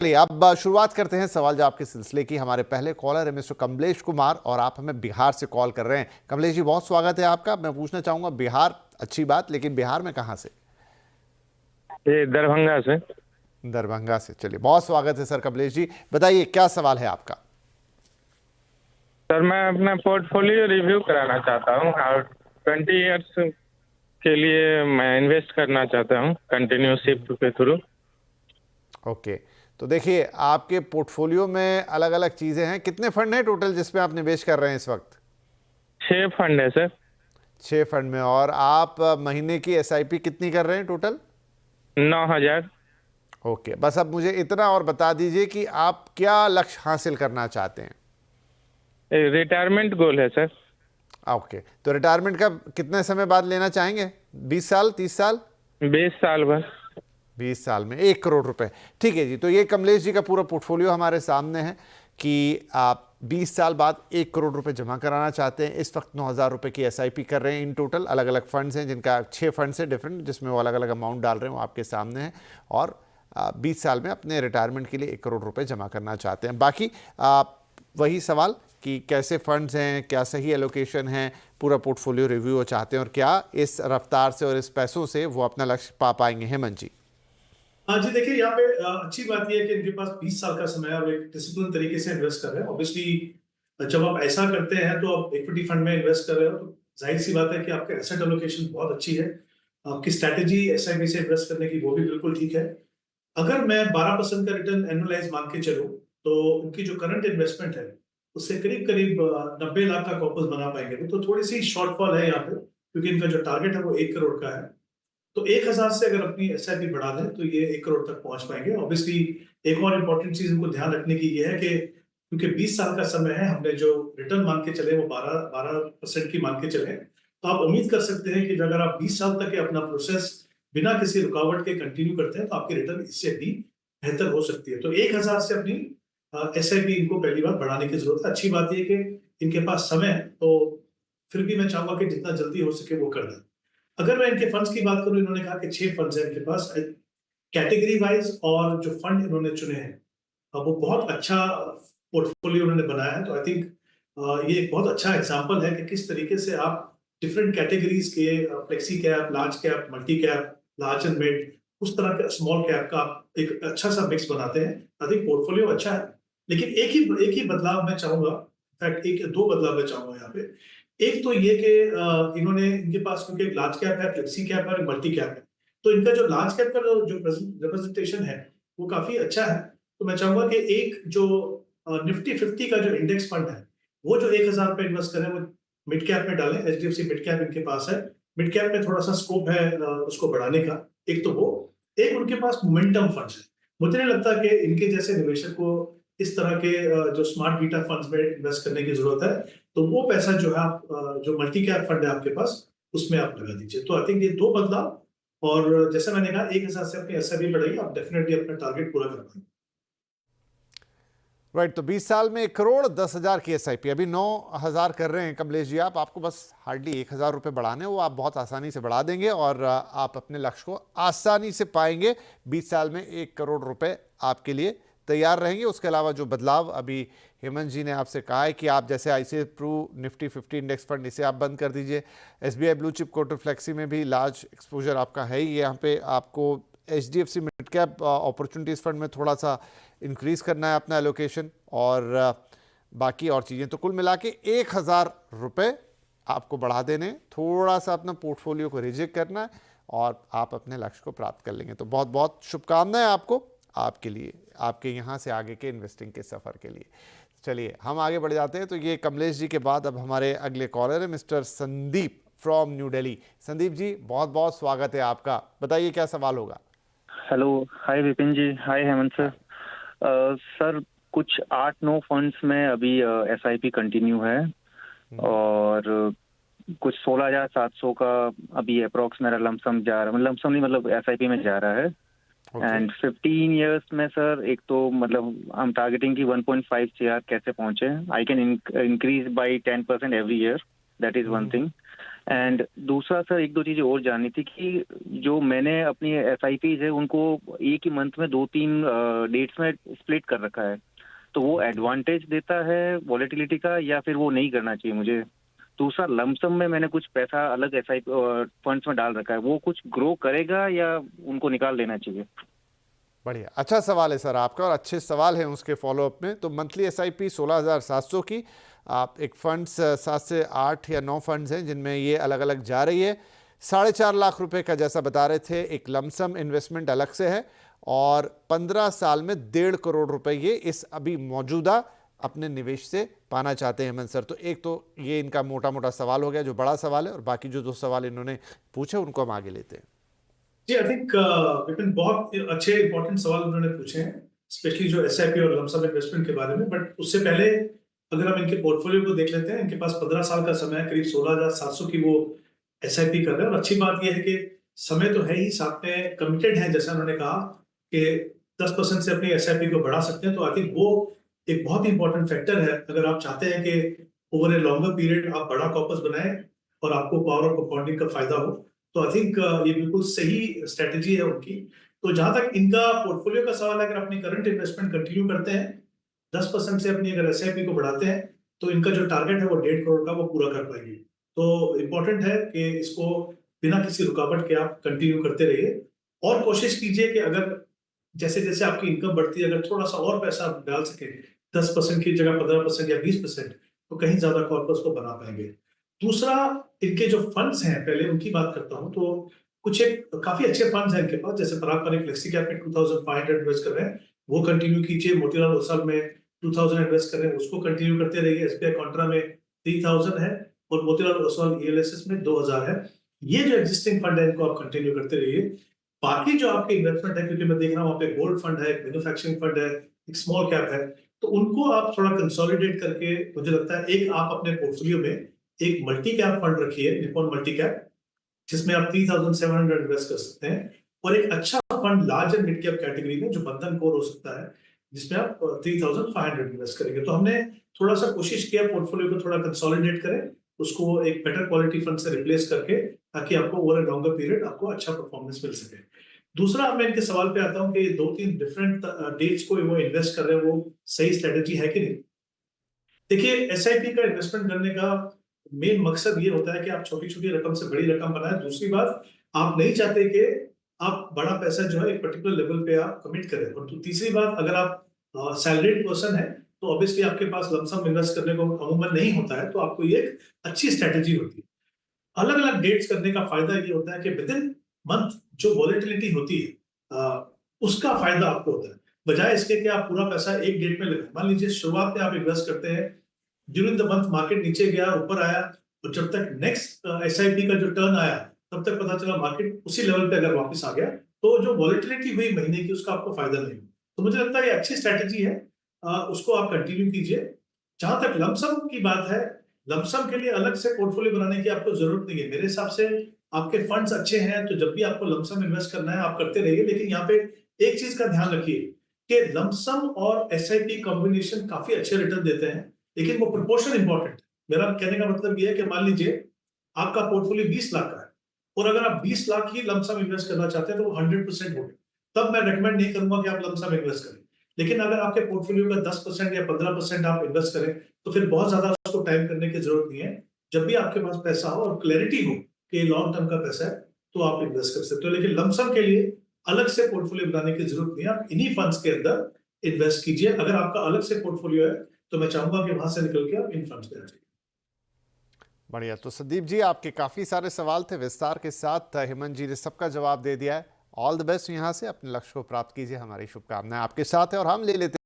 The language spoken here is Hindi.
चलिए अब शुरुआत करते हैं सवाल जवाब के सिलसिले की। हमारे पहले कॉलर है मिस्टर कमलेश कुमार और आप हमें बिहार से कॉल कर रहे हैं। कमलेश जी, बहुत स्वागत है आपका। मैं पूछना चाहूंगा, बिहार अच्छी बात, लेकिन बिहार में कहाँ से? ये दरभंगा से। दरभंगा से। चलिए, बहुत स्वागत है सर। कमलेश जी बताइए, क्या सवाल है आपका? सर, मैं अपना पोर्टफोलियो रिव्यू कराना चाहता हूँ और 20 इयर्स के लिए मैं इन्वेस्ट करना चाहता हूँ कंटिन्यूस शिफ्ट के थ्रू। ओके, तो देखिए आपके पोर्टफोलियो में अलग अलग चीज़ें हैं। कितने फंड हैं टोटल जिसमें आप निवेश कर रहे हैं इस वक्त? 6 फंड है सर। 6 फंड में। और आप महीने की एसआईपी कितनी कर रहे हैं टोटल? 9,000। ओके, बस अब मुझे इतना और बता दीजिए कि आप क्या लक्ष्य हासिल करना चाहते हैं। रिटायरमेंट गोल है सर। ओके, तो रिटायरमेंट का कितने समय बाद लेना चाहेंगे? 20 साल, 30 साल? 20 साल भर। 20 साल में 1 करोड़ रुपए। ठीक है जी, तो ये कमलेश जी का पूरा पोर्टफोलियो हमारे सामने है कि आप 20 साल बाद 1 करोड़ रुपए जमा कराना चाहते हैं। इस वक्त 9,000 रुपए की एसआईपी कर रहे हैं। इन टोटल अलग अलग फंड्स हैं, जिनका 6 फंड्स हैं डिफरेंट, जिसमें वो अलग अलग अमाउंट डाल रहे हैं, वो आपके सामने है। और 20 साल में अपने रिटायरमेंट के लिए 1 करोड़ रुपए जमा करना चाहते हैं। बाकी वही सवाल कि कैसे फंड्स हैं, क्या सही एलोकेशन है, पूरा पोर्टफोलियो रिव्यू वो चाहते हैं और क्या इस रफ्तार से और इस पैसों से वो अपना लक्ष्य पा पाएंगे। हेमंत जी। हाँ जी, देखिए यहाँ पे अच्छी बात यह है कि इनके पास 20 साल का समय है और एक डिसिप्लिन तरीके से इन्वेस्ट कर रहे हैं। ऑब्वियसली जब आप ऐसा करते हैं तो आप इक्विटी फंड में इन्वेस्ट कर रहे हो, तो जाहिर सी बात है कि आपका एसेट एलोकेशन बहुत अच्छी है। आपकी स्ट्रैटेजी एसआईपी से इन्वेस्ट करने की वो भी बिल्कुल ठीक है। अगर मैं 12% का रिटर्न एनुअलाइज मान के चलूं, तो उनकी जो करंट इन्वेस्टमेंट है उससे करीब करीब 90 लाख का कॉर्पस बना पाएंगे। तो थोड़ी सी शॉर्टफॉल है यहाँ पे, क्योंकि इनका जो टारगेट है वो 1 करोड़ का है। तो 1,000 से अगर अपनी एसआईपी बढ़ा दें तो ये 1 करोड़ तक पहुंच पाएंगे। ऑब्वियसली एक और इम्पोर्टेंट चीज इनको ध्यान रखने की ये है कि क्योंकि 20 साल का समय है, हमने जो रिटर्न मान के चले वो 12% की मान के चले, तो आप उम्मीद कर सकते हैं कि अगर आप 20 साल तक अपना प्रोसेस बिना किसी रुकावट के कंटिन्यू करते हैं तो आपकी रिटर्न इससे भी बेहतर हो सकती है। तो 1,000 से अपनी एसआईपी इनको पहली बार बढ़ाने की जरूरत है। अच्छी बात यह कि इनके पास समय है, तो फिर भी मैं चाहूंगा कि जितना जल्दी हो सके वो कर दें। अगर मैं इनके फंड्स की बात करूं, इन्होंने कहा कि 6 फंड्स हैं इनके पास कैटेगरी वाइज, और जो फंड इन्होंने चुने हैं अब वो बहुत अच्छा पोर्टफोलियो उन्होंने बनाया है। तो आई थिंक ये एक बहुत अच्छा एग्जांपल है कि किस तरीके से आप डिफरेंट कैटेगरीज के flexi cap, large cap, multi cap, large and mid, उस तरह का स्मॉल कैप का आप एक अच्छा सा मिक्स बनाते हैं। आई थिंक पोर्टफोलियो अच्छा है, लेकिन एक ही बदलाव मैं चाहूंगा। इनफैक्ट एक दो बदलाव मैं चाहूंगा यहाँ पे। एक तो ये कि इन्होंने, इनके पास क्योंकि एक लार्ज कैप है, फ्लेक्सी कैप है और मल्टी कैप है, तो इनका जो लार्ज कैप का जो रिप्रेजेंटेशन है वो काफी अच्छा है। तो मैं चाहूंगा कि एक जो निफ्टी 50 का जो इंडेक्स फंड है वो जो 1,000 रुपए इन्वेस्ट करें वो मिड कैप में डालें। एचडीएफसी मिड कैप इनके पास है। मिड कैप में थोड़ा सा स्कोप है उसको बढ़ाने का। एक तो वो, एक उनके पास मोमेंटम फंड्स है। मुझे नहीं लगता कि इनके जैसे निवेशक को इस तरह के जो स्मार्ट बीटा फंड्स में इन्वेस्ट करने की जरूरत है। तो वो पैसा जो है आप जो मल्टी कैप फंड है आपके पास, उसमें आप लगा दीजिए। तो आई थिंक ये दो बदलाव, और जैसे मैंने कहा 1,000 से अपनी एसआईपी बढ़ाइए, आप डेफिनेटली अपना टारगेट पूरा कर पाएंगे। राइट, तो 20 साल में 1,10,00,000 की एसआईपी, अभी 9,000 कर रहे हैं कमलेश जी। आपको बस हार्डली 1,000 रुपये बढ़ाने, वो आप बहुत आसानी से बढ़ा देंगे और आप अपने लक्ष्य को आसानी से पाएंगे। 20 साल में 1 करोड़ रुपए आपके लिए तैयार रहेंगे। उसके अलावा जो बदलाव अभी हेमंत जी ने आपसे कहा है कि आप जैसे ICI Pru Nifty 50 index fund, इसे आप बंद कर दीजिए। SBI blue chip Kotak flexi में भी लार्ज एक्सपोजर आपका है ही। यहाँ पे आपको HDFC mid cap opportunities fund में थोड़ा सा इंक्रीज़ करना है अपना एलोकेशन, और बाकी और चीज़ें। तो कुल मिला के 1,000 रुपये आपको बढ़ा देने, थोड़ा सा अपना पोर्टफोलियो को रिजेक्ट करना है और आप अपने लक्ष्य को प्राप्त कर लेंगे। तो बहुत बहुत शुभकामनाएं आपको, आपके लिए, आपके यहाँ से आगे के इन्वेस्टिंग के सफ़र के लिए। चलिए हम आगे बढ़ जाते हैं। तो ये कमलेश जी के बाद अब हमारे अगले कॉलर है मिस्टर संदीप फ्रॉम न्यू दिल्ली। संदीप जी, बहुत बहुत स्वागत है आपका। बताइए क्या सवाल होगा। Hello, hi Vipin ji, hi Hemant sir. Sir, कुछ 8-9 फंड्स में अभी एसआईपी कंटिन्यू है और कुछ 16,700 का अभी अप्रोक्स मेरा लमसम जा रहा है, लमसम नहीं मतलब एसआईपी में जा रहा है। एंड 15 इयर्स में सर, एक तो मतलब आई एम टारगेटिंग की 1.5 CR कैसे पहुंचे। I can increase by 10% every year, that is one thing. And दूसरा सर, एक दो चीजें और जाननी थी कि जो मैंने अपनी SIPs है उनको एक ही मंथ में 2-3 डेट्स में स्प्लिट कर रखा है, तो वो एडवांटेज देता है वॉलेटिलिटी का या फिर वो नहीं करना चाहिए मुझे? दूसरा, लमसम में मैंने कुछ पैसा अलग SIP फंड्स में डाल रखा है, वो कुछ ग्रो करेगा या उनको निकाल देना चाहिए? बढ़िया, अच्छा सवाल है सर आपका और अच्छे सवाल हैं उसके फॉलोअप में। तो मंथली SIP 16,700 की आप एक फंड्स 7 से 8 या 9 फंड्स हैं जिनमें ये अलग अलग जा रही है। 4.5 लाख रुपए का जैसा बता रहे थे एक लमसम इन्वेस्टमेंट अलग से है और 15 साल में 1.5 करोड़ रुपए ये इस अभी मौजूदा अपने निवेश से पाना चाहते हैं हेमंत सर। तो एक तो ये इनका मोटा मोटा सवाल हो गया जो बड़ा सवाल है, और बाकी जो 2 सवाल इन्होंने पूछे उनको हम आगे लेते हैं। जी, आई थिंक विपिन बहुत अच्छे इंपॉर्टेंट सवाल उन्होंने पूछे हैं, स्पेशली जो SIP और लमसम इन्वेस्टमेंट के बारे में। बट उससे पहले अगर हम इनके पोर्टफोलियो को देख लेते हैं, इनके पास 15 साल का समय है, करीब 16,700 की वो SIP कर रहे हैं। और अच्छी बात यह है कि समय तो है ही, साथ में कमिटेड है, जैसा उन्होंने कहा कि 10% से अपनी SIP को बढ़ा सकते हैं। तो आई थिंक वो एक बहुत ही इंपॉर्टेंट फैक्टर है। अगर आप चाहते हैं कि ओवर ए लॉन्गर पीरियड आप बड़ा कॉर्पस बनाएं और आपको पावर ऑफ कंपाउंडिंग का फायदा हो, तो आई थिंक ये बिल्कुल सही स्ट्रेटेजी है उनकी। तो जहां तक इनका पोर्टफोलियो का सवाल है, अगर अपनी करंट इन्वेस्टमेंट कंटिन्यू करते हैं, 10% से अपनी अगर SIP को बढ़ाते हैं, तो इनका जो टारगेट है वो 1.5 करोड़ का वो पूरा कर पाएंगे। तो इम्पोर्टेंट है कि इसको बिना किसी रुकावट के आप कंटिन्यू करते रहिए और कोशिश कीजिए कि अगर जैसे जैसे आपकी इनकम बढ़ती है, अगर थोड़ा सा और पैसा आप डाल सके, 10% की जगह 15% या 20%, तो कहीं ज्यादा कॉर्पस को बना पाएंगे। दूसरा, इनके जो फंड्स हैं, पहले उनकी बात करता हूं। तो कुछ एक काफी अच्छे फंड्स हैं इनके पास, जैसे पराग पानी फ्लेक्सी कैप में 2,500 इन्वेस्ट कर रहे हैं, वो कंटिन्यू कीजिए। मोतीलाल ओसवाल में 2,000 इन्वेस्ट कर रहे हैं, उसको कंटिन्यू करते रहिए। SBI कॉन्ट्रा में 3,000 है और मोतीलाल ओसवाल ELSS में 2,000 है। ये जो एग्जिस्टिंग फंड है इनको आप कंटिन्यू करते रहिए। बाकी जो आपके इन्वेस्टमेंट है, क्योंकि मैं देख रहा हूँ वहाँ पे गोल्ड फंड है, एक मैन्युफैक्चरिंग फंड है, एक स्मॉल कैप है, तो उनको आप थोड़ा कंसोलिडेट करके, मुझे लगता है एक आप अपने पोर्टफोलियो में एक मल्टी कैप फंड रखिए, निप्पॉन मल्टी कैप, जिसमें आप 3,700 इन्वेस्ट कर सकते हैं। और एक अच्छा fund large and mid cap category में जो बंधन कोर हो सकता है, जिसमें आप 3,500 इन्वेस्ट करेंगे। तो हमने थोड़ा सा कोशिश किया पोर्टफोलियो को थोड़ा कंसोलिडेट करें, उसको एक बेटर क्वालिटी फंड से रिप्लेस करके, ताकि आपको ओवर ए लॉन्गर पीरियड आपको अच्छा परफॉर्मेंस मिल सके। दूसरा, मैं इनके सवाल पे आता हूँ कि 2-3 डिफरेंट डेट्स को वो इन्वेस्ट कर रहे हैं, वो सही स्ट्रेटेजी है कि नहीं। देखिए, SIP का इन्वेस्टमेंट करने का मेन मकसद ये होता है कि आप छोटी छोटी रकम से बड़ी रकम बनाएं। दूसरी बात, आप नहीं चाहते कि आप बड़ा पैसा जो है एक पर्टिकुलर लेवल पे आप कमिट करें। और तीसरी बात, अगर आप सैलरीड पर्सन है, तो ऑब्वियसली आपके पास लमसम इन्वेस्ट करने को अमूमन नहीं होता है, तो आपको ये एक अच्छी स्ट्रेटेजी होती है। अलग अलग डेट्स करने का फायदा ये होता है कि विद इन मंथ जो वॉलेटिलिटी होती है उसका फायदा आपको होता है, बजाय इसके कि आप पूरा पैसा एक डेट में लगाएं। मान लीजिए शुरुआत में आप इन्वेस्ट करते हैं, ड्यूरिंग द मंथ मार्केट नीचे गया, ऊपर आया, और जब तक नेक्स्ट SIP का जो टर्न आया, तब तक पता चला मार्केट उसी लेवल पे अगर वापस आ गया, तो जो वॉलेटिलिटी हुई महीने की, उसका आपको फायदा नहीं। तो मुझे लगता है ये अच्छी स्ट्रेटेजी है, उसको आप कंटिन्यू कीजिए। जहां तक लमसम की बात है, लमसम के लिए अलग से पोर्टफोलियो बनाने की आपको जरूरत नहीं है। मेरे हिसाब से आपके फंड्स अच्छे हैं, तो जब भी आपको लमसम इन्वेस्ट करना है आप करते रहिए। लेकिन यहाँ पे एक चीज का ध्यान रखिए कि लमसम और SIP कॉम्बिनेशन काफी अच्छे रिटर्न देते हैं, लेकिन वो प्रोपोर्शन इंपॉर्टेंट है। मेरा कहने का मतलब ये है कि मान लीजिए आपका पोर्टफोलियो 20 लाख का है, और अगर आप 20 लाख ही लमसम इन्वेस्ट करना चाहते हैं, तो वो 100% हो गए, तब मैं रेकमेंड नहीं करूंगा कि आप लमसम इन्वेस्ट करें। लेकिन अगर आपके पोर्टफोलियो का 10% या 15% आप इन्वेस्ट करें, तो फिर बहुत ज्यादा उसको टाइम करने की जरूरत नहीं है। जब भी आपके पास पैसा हो और क्लैरिटी हो कि लॉन्ग टर्म का पैसा है, तो आप इन्वेस्ट कर सकते हो। लेकिन लमसम के लिए अलग से पोर्टफोलियो बनाने की जरूरत नहीं है, आप इन्हीं फंड्स के अंदर इन्वेस्ट कीजिए। अगर आपका अलग से पोर्टफोलियो है, तो मैं चाहूंगा कि वहां से निकल के आप इन फंड्स पे आ जाइए। बढ़िया। तो संदीप जी, आपके काफ़ी सारे सवाल थे, विस्तार के साथ हेमंत जी ने सबका जवाब दे दिया है। ऑल द बेस्ट, यहाँ से अपने लक्ष्य को प्राप्त कीजिए, हमारी शुभकामनाएं आपके साथ है। और हम ले लेते